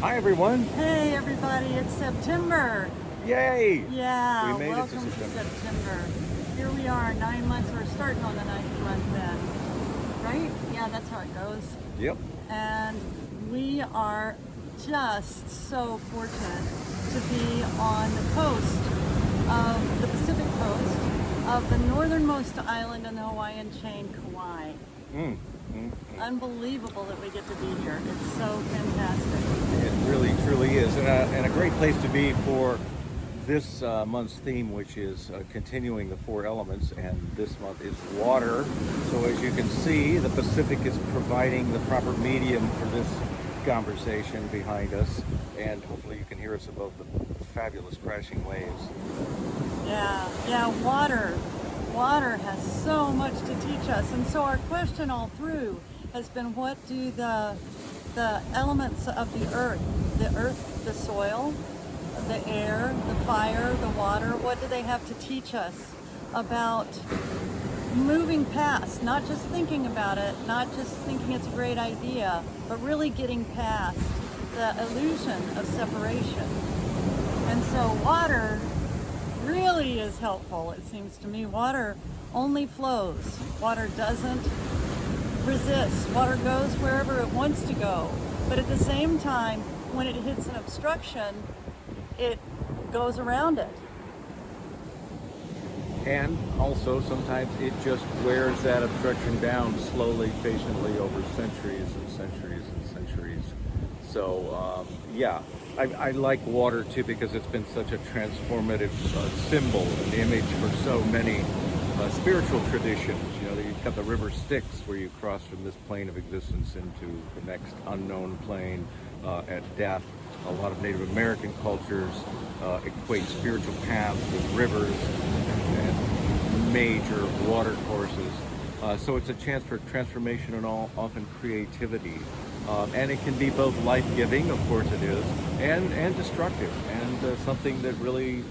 Hi, everyone. Hey everybody, it's September. Yay! Yeah, We made it to welcome to September. September. Here we are, 9 months. We're starting on the ninth month then, right? Yeah, that's how it goes. Yep. And we are just so fortunate to be on the coast of the Pacific coast of the northernmost island in the Hawaiian chain, Kauai. Mm, mm. Unbelievable that we get to be here. It's so fantastic. It really, truly is. And a great place to be for this month's theme, which is continuing the four elements. And this month is water. So, as you can see, the Pacific is providing the proper medium for this conversation behind us. And hopefully, you can hear us above the fabulous crashing waves. Yeah, water. Water has so much to teach us. And so our question all through has been, what do the elements of the earth, the soil, the air, the fire, the water, what do they have to teach us about moving past, not just thinking about it, not just thinking it's a great idea, but really getting past the illusion of separation. And so water really is helpful, it seems to me. Water only flows. Water doesn't resist. Water goes wherever it wants to go. But at the same time, when it hits an obstruction, it goes around it. And also, sometimes it just wears that obstruction down slowly, patiently over centuries and centuries and centuries. So, yeah, I like water too because it's been such a transformative symbol, an image for so many spiritual traditions. You know, you've got the river Styx, where you cross from this plane of existence into the next unknown plane at death. A lot of Native American cultures equate spiritual paths with rivers and major water courses. So it's a chance for transformation and often creativity. And it can be both life-giving, of course it is, and destructive, and something that really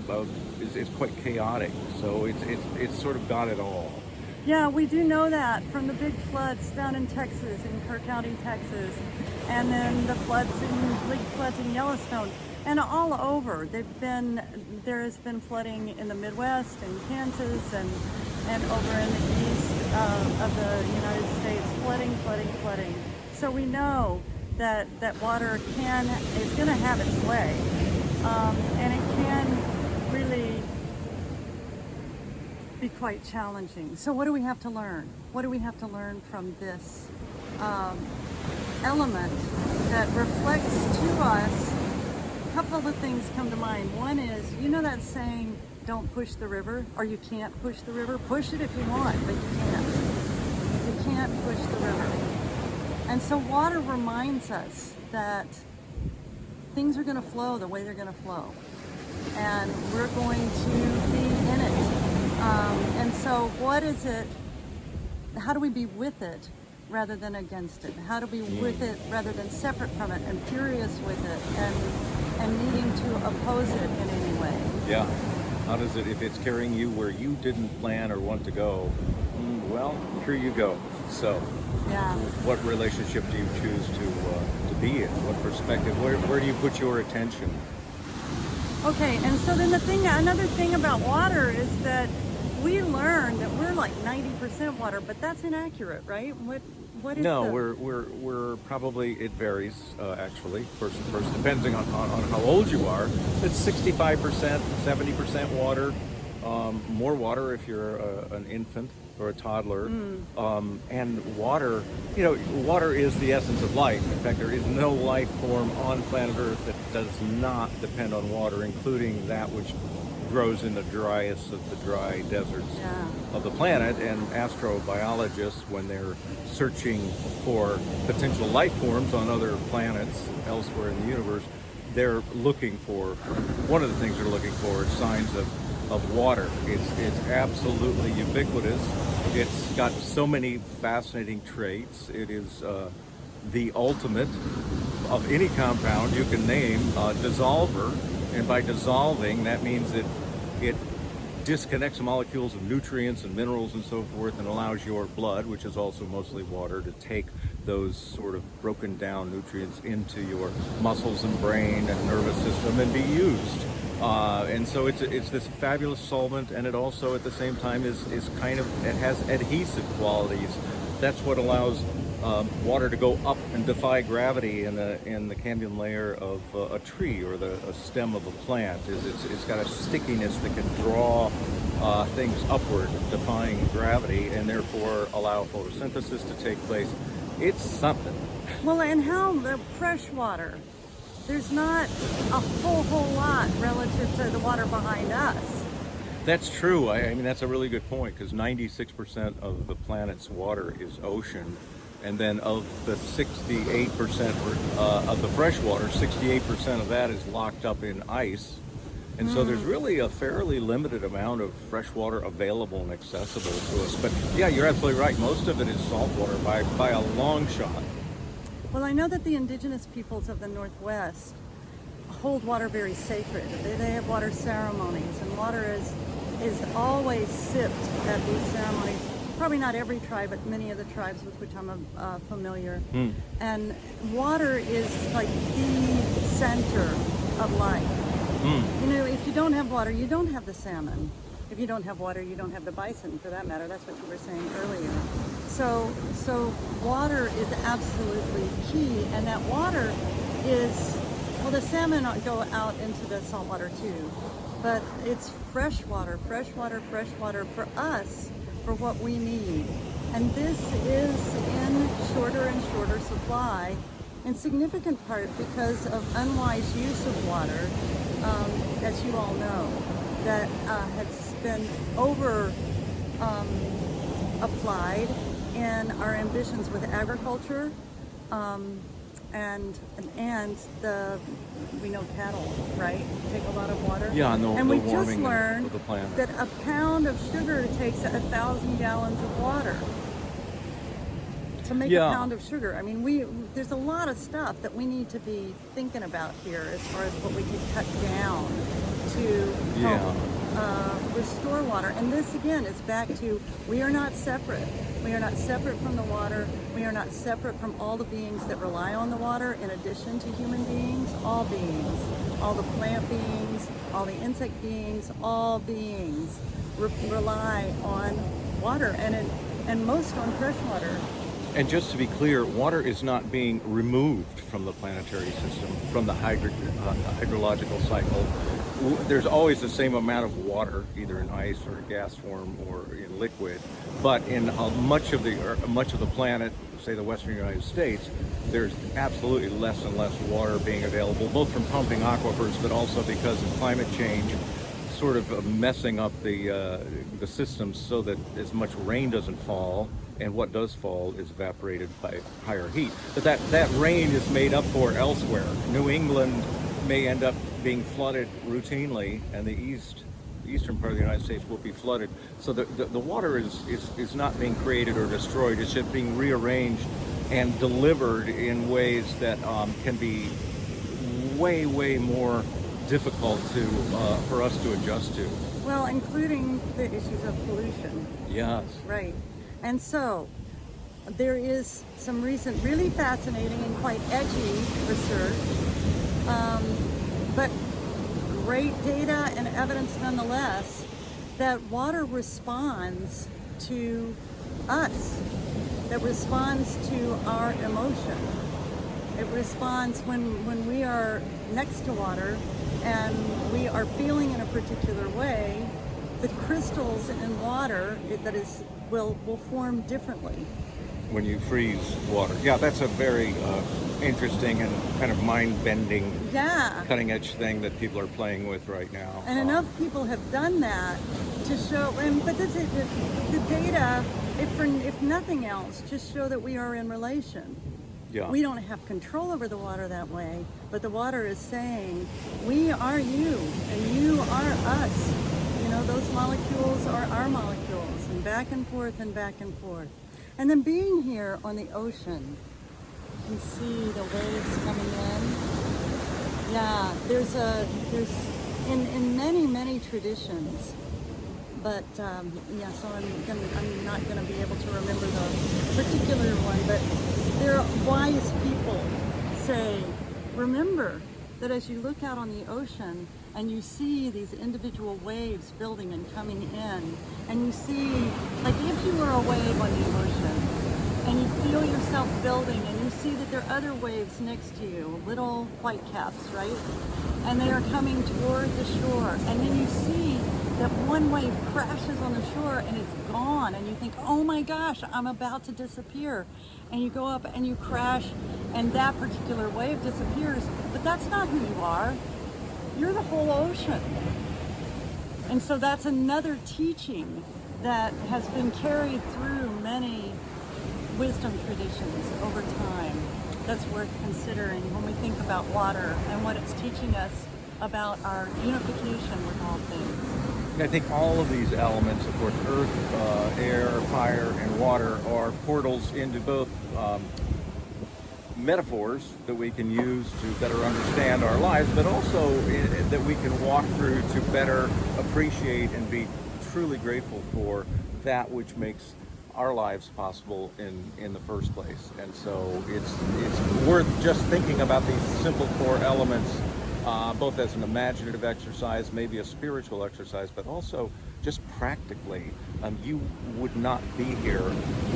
is quite chaotic. So it's sort of got it all. Yeah, we do know that from the big floods down in Texas, in Kerr County, Texas, and then the big floods in Yellowstone, and all over. There has been flooding in the Midwest, in Kansas, and over in the east of the United States, flooding. So we know that water is going to have its way, and it can really be quite challenging. So what do we have to learn? What do we have to learn from this element that reflects to us? A couple of things come to mind. One is, you know that saying, don't push the river, or you can't push the river? Push it if you want, but you can't. You can't push the river. And so water reminds us that things are going to flow the way they're going to flow. And we're going to be in it. And so what is it, how do we be with it rather than against it? How do we be with it rather than separate from it and furious with it and needing to oppose it in any way? Yeah. How does it, if it's carrying you where you didn't plan or want to go, well, here you go. So, yeah. What relationship do you choose to be in? What perspective? Where do you put your attention? Okay, and so then another thing about water is that we learn that we're like 90% water, but that's inaccurate, right? What is No, we're probably, it varies actually, person to person, depending on how old you are. It's 65%, 70% water, more water if you're an infant or a toddler. And water, water is the essence of life. In fact, there is no life form on planet Earth that does not depend on water, including that which grows in the driest of the dry deserts of the planet. And astrobiologists, when they're searching for potential life forms on other planets elsewhere in the universe, they're looking for, one of the things they're looking for is signs of water. It's absolutely ubiquitous. It's got so many fascinating traits. It is the ultimate of any compound you can name, dissolver. And by dissolving, that means it disconnects molecules of nutrients and minerals and so forth, and allows your blood, which is also mostly water, to take those sort of broken down nutrients into your muscles and brain and nervous system and be used. And so it's this fabulous solvent, and it also at the same time is kind of, it has adhesive qualities. That's what allows water to go up and defy gravity in the cambium layer of a tree or a stem of a plant. It's got a stickiness that can draw things upward, defying gravity, and therefore allow photosynthesis to take place. It's something. Well, and how the fresh water, there's not a whole lot relative to the water behind us. That's true. I mean, that's a really good point, because 96% of the planet's water is ocean. And then of the 68% of the fresh water, 68% of that is locked up in ice. And so there's really a fairly limited amount of fresh water available and accessible to us. But yeah, you're absolutely right. Most of it is salt water by a long shot. Well, I know that the indigenous peoples of the Northwest hold water very sacred. They have water ceremonies, and water is always sipped at these ceremonies. Probably not every tribe, but many of the tribes with which I'm familiar. And water is like the center of life. You know, if you don't have water, you don't have the salmon. If you don't have water, you don't have the bison, for that matter. That's what you were saying earlier. So water is absolutely key, and that water is, well, the salmon go out into the saltwater too, but it's fresh water for us, for what we need. And this is in shorter and shorter supply, in significant part because of unwise use of water, as you all know, that has been over applied in our ambitions with agriculture, and we know cattle, right, take a lot of water. Yeah, and we just warming learned of the planet. that a pound of sugar takes 1,000 gallons of water to make a pound of sugar. I mean, there's a lot of stuff that we need to be thinking about here as far as what we can cut down to help restore water. And this again is back to, we are not separate. We are not separate from the water. We are not separate from all the beings that rely on the water in addition to human beings. All beings, all the plant beings, all the insect beings, all beings rely on water, and most on fresh water. And just to be clear, water is not being removed from the planetary system, from the hydrological cycle. There's always the same amount of water, either in ice or gas form or in liquid. But in much of the planet, say the Western United States, there's absolutely less and less water being available, both from pumping aquifers, but also because of climate change, sort of messing up the systems so that as much rain doesn't fall, and what does fall is evaporated by higher heat. But that rain is made up for elsewhere. New England may end up being flooded routinely, and the eastern part of the United States will be flooded. So the water is not being created or destroyed. It's just being rearranged and delivered in ways that can be way more difficult for us to adjust to. Well, including the issues of pollution. Yes. Right. And so there is some recent really fascinating and quite edgy research, but great data and evidence nonetheless, that water responds to us, that responds to our emotion. It responds when we are next to water and we are feeling in a particular way. The crystals in water will form differently. When you freeze water. Yeah, that's a very interesting and kind of mind-bending, cutting-edge thing that people are playing with right now. And enough people have done that to show, but the data, if nothing else, just show that we are in relation. Yeah. We don't have control over the water that way, but the water is saying, we are you, and you are us. You know, those molecules are our molecules, and back and forth and back and forth. And then being here on the ocean, you can see the waves coming in. Yeah, there's in many traditions, But yeah, so I'm not gonna be able to remember the particular one. But there are wise people say, remember that as you look out on the ocean and you see these individual waves building and coming in, and you see, like if you were a wave on the ocean, and you feel yourself building, and you see that there are other waves next to you, little white caps, right? And they are coming toward the shore, and then you see that one wave crashes on the shore and it's gone, and you think, oh my gosh, I'm about to disappear. And you go up and you crash, and that particular wave disappears, but that's not who you are. You're the whole ocean. And so that's another teaching that has been carried through many wisdom traditions over time that's worth considering when we think about water and what it's teaching us about our unification with all things. I think all of these elements, of course, earth, air, fire, and water, are portals into both metaphors that we can use to better understand our lives, but also that we can walk through to better appreciate and be truly grateful for that which makes our lives possible in the first place. And so it's worth just thinking about these simple core elements, both as an imaginative exercise, maybe a spiritual exercise, but also just practically. You would not be here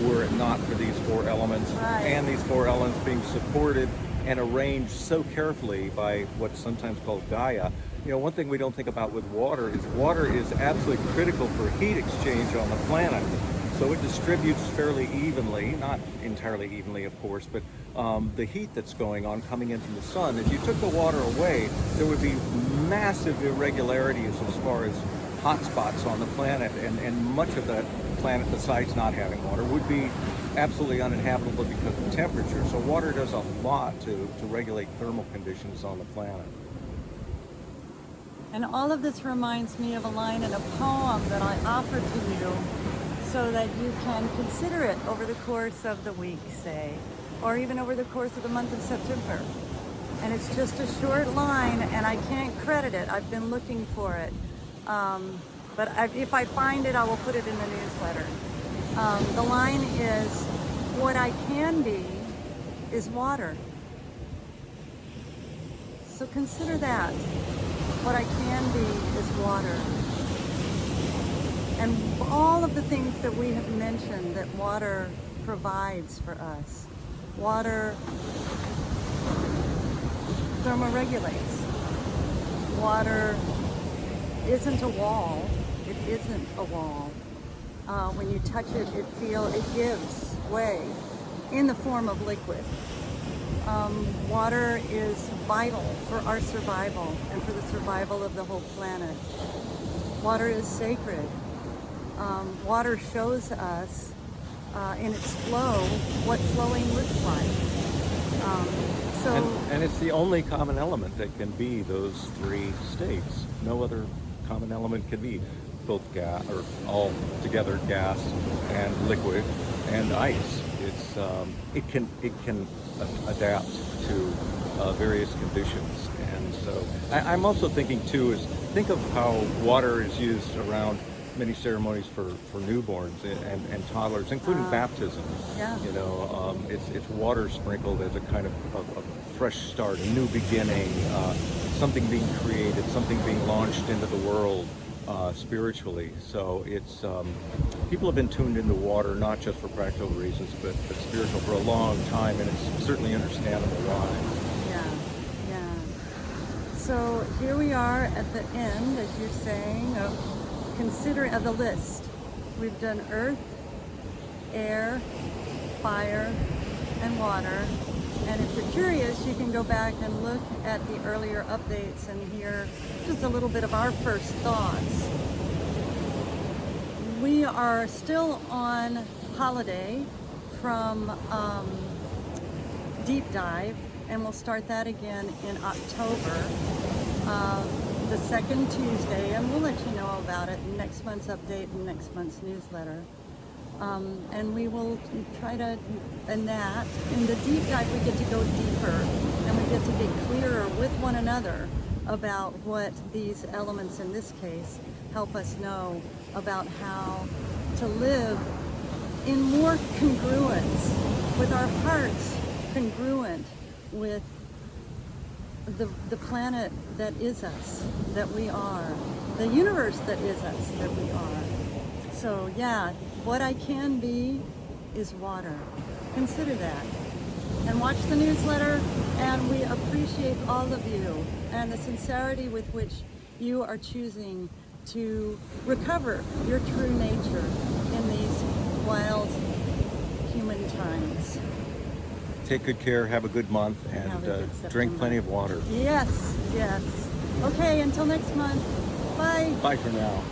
were it not for these four elements, Right. and these four elements being supported and arranged so carefully by what's sometimes called Gaia. You know, one thing we don't think about with water is absolutely critical for heat exchange on the planet. So it distributes fairly evenly, not entirely evenly, of course, but the heat that's going on coming in from the sun. If you took the water away, there would be massive irregularities as far as hot spots on the planet, and much of that planet, besides not having water, would be absolutely uninhabitable because of temperature. So water does a lot to regulate thermal conditions on the planet. And all of this reminds me of a line in a poem that I offered to you so that you can consider it over the course of the week, say, or even over the course of the month of September. And it's just a short line, and I can't credit it. I've been looking for it. But if I find it, I will put it in the newsletter. The line is, what I can be is water. So consider that. What I can be is water. And all of the things that we have mentioned that water provides for us. Water thermoregulates. Water isn't a wall. It isn't a wall. When you touch it, it gives way in the form of liquid. Water is vital for our survival and for the survival of the whole planet. Water is sacred. Water shows us in its flow what flowing looks like. And it's the only common element that can be those three states. No other common element can be both gas, or all together gas and liquid and ice. It can adapt to various conditions. And so I'm also thinking too is think of how water is used around many ceremonies for newborns and toddlers, including baptism. Yeah. You know, it's water sprinkled as a kind of a fresh start, a new beginning, something being created, something being launched into the world spiritually. So it's people have been tuned into water not just for practical reasons, but spiritual for a long time, and it's certainly understandable why. Yeah. So here we are at the end, as you're saying, of the list. We've done earth, air, fire, and water. And if you're curious, you can go back and look at the earlier updates and hear just a little bit of our first thoughts. We are still on holiday from Deep Dive, and we'll start that again in October, the second Tuesday, and we'll let you know about it in next month's update and next month's newsletter. And we will try to, in the deep dive, we get to go deeper, and we get to get clearer with one another about what these elements in this case help us know about how to live in more congruence, with our hearts congruent with the planet that is us, that we are, the universe that is us, that we are. So yeah, what I can be is water. Consider that. And watch the newsletter, and we appreciate all of you and the sincerity with which you are choosing to recover your true nature in these wild human times. Take good care, have a good month, and Have a good drink September. plenty of water. Yes, yes. Okay, until next month. Bye. Bye for now.